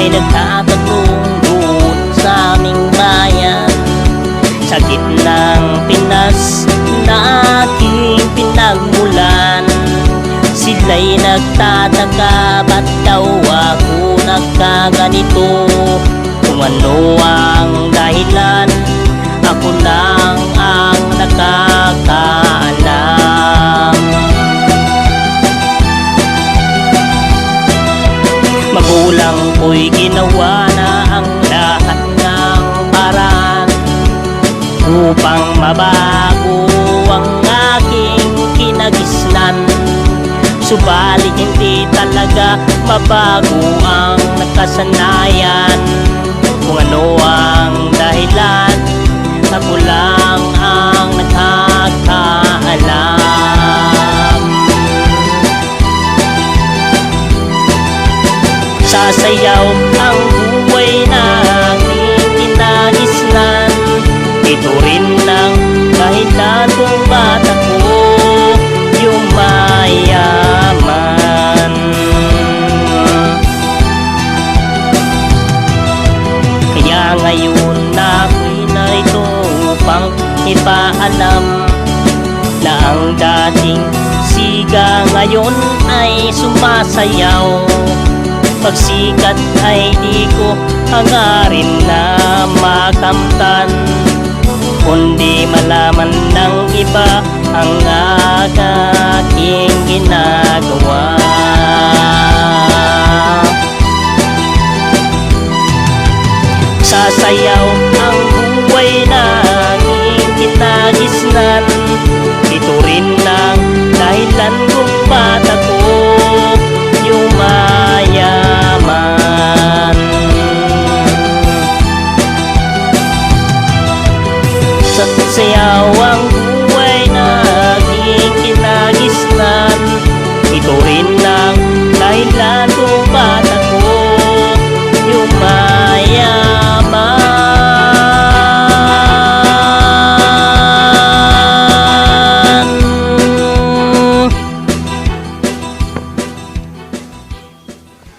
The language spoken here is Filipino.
ay nagtataglong doon sa aming bayan, sa gitnang Pinas na aking pinagmulan. Sila'y nagtataka, ba't daw ako nagkaganito? Kung ano ang dahilan, ako lang ang nakakaalam. Magulang ko'y ginawa na ang lahat ng paraan upang mabago ang aking kinagisnan. Subalit hindi talaga mabago ang nakasanayan. Kung ano ang dahilan, ako lang ang nakakaalam. Sasayaw ang buhay na aking kinagisnan. Ito rin ang dahilan kung ba't ako yumayaman. Kaya ngayon na ako'y narito upang ipaalam na ang dating siga ngayon ay sumasayaw. Pagsikat ay di ko hangarin na makamtan, kundi malaman ng iba ang aking ginagawa. Sasayaw ang buhay na aking kinagisnan. Ito rin ang dahilan kung ba't ako yumayaman. Sasayaw ang